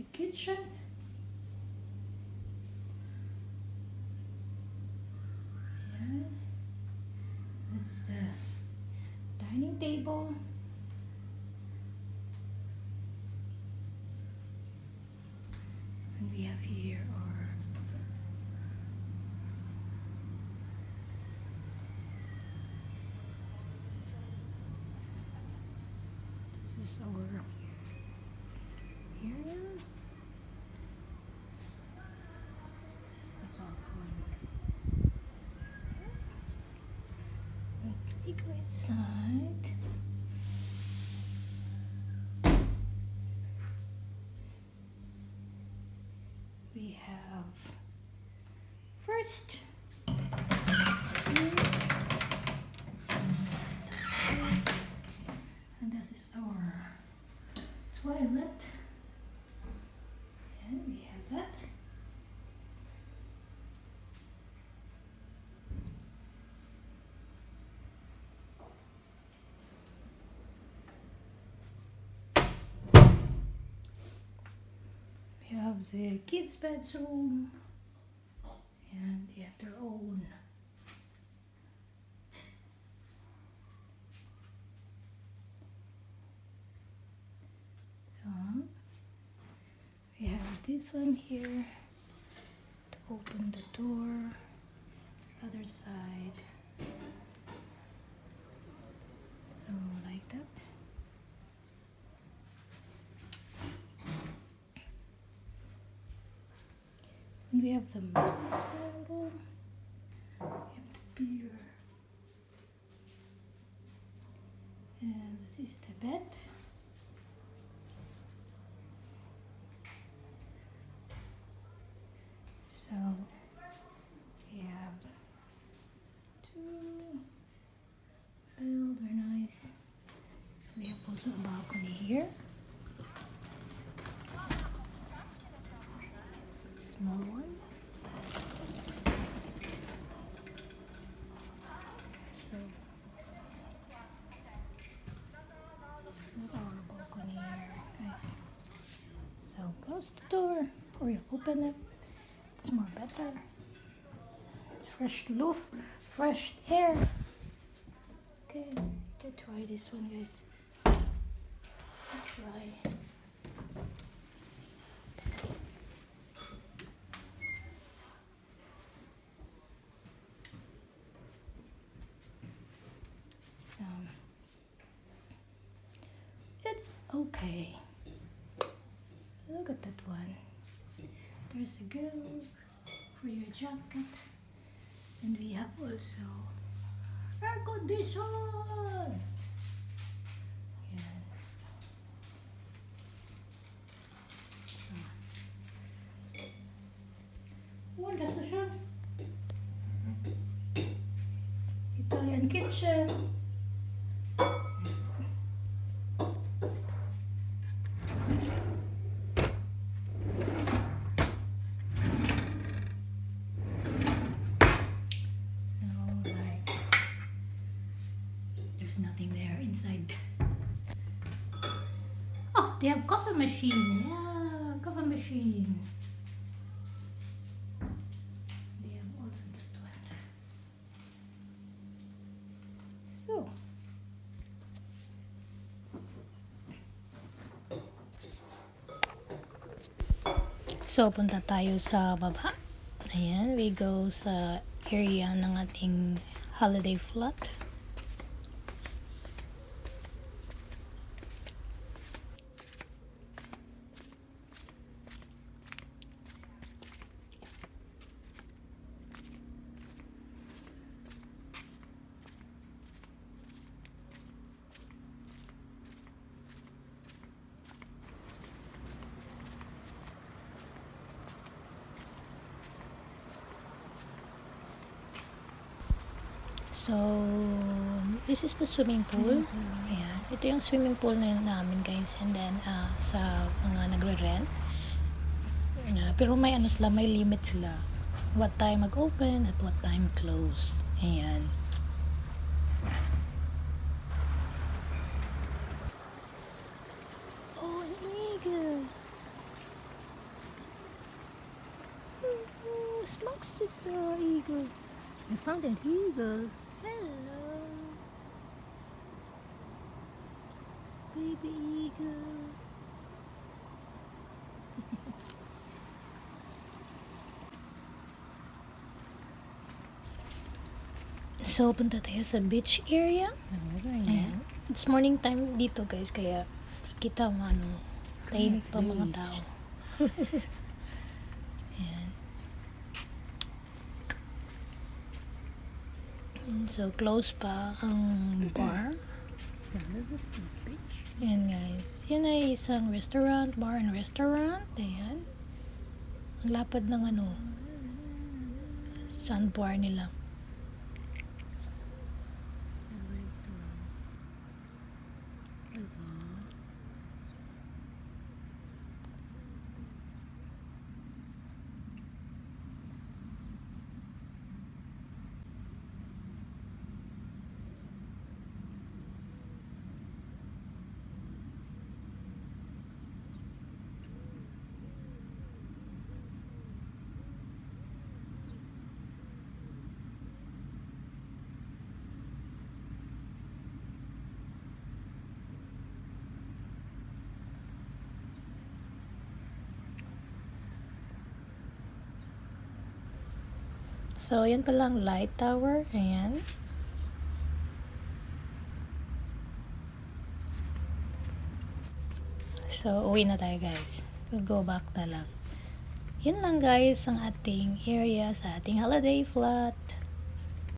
the kitchen. Yeah. This is the dining table. And we have here our this is our area. This is the balcony. We go inside. We have first and this is our toilet, and we have that. We have the kids' bedroom, and they have their own we have this one here to open the door, other side, like that. And we have the Mrs. bedroom, we have the beer, and this is the bed. So we have two build, very nice. We have also a balcony here, small one. So this is our balcony here, guys. So close the door or you open it. It's more better. It's fresh loaf, fresh air. Okay, to try this one, guys. Try. So it's okay. Look at that one. There's a girl for your jacket, and we have also air condition. Yeah. Wala sa siya. Italian kitchen. Nothing there inside. Oh, they have coffee machine. Yeah, coffee machine. They have also that one. So punta tayo sa baba. Ayan, we go sa area ng ating holiday flat. So, this is the swimming pool. Ayan. Ito yung swimming pool na namin, guys. And then, sa mga nagre-rent. Pero may ano sila, may limit sila. What time mag-open at what time close. Ayan. Oh, an eagle! Where's it, eagle? I found an eagle. Hello, baby eagle. So, punta tayo sa beach area. Ayan. It's morning time dito guys, kaya kita mo ano, tahimik pa mga Beach. tao. Ayan. So, close pa ang bar. So this is the beach. Ayan guys. Yan ay isang restaurant, bar and restaurant. Ayan. Ang lapad ng ano, sandbar nila. So, yan palang light tower. Ayan. So, uwi na tayo guys. We'll go back na lang. Yun lang guys ang ating area sa ating holiday flat.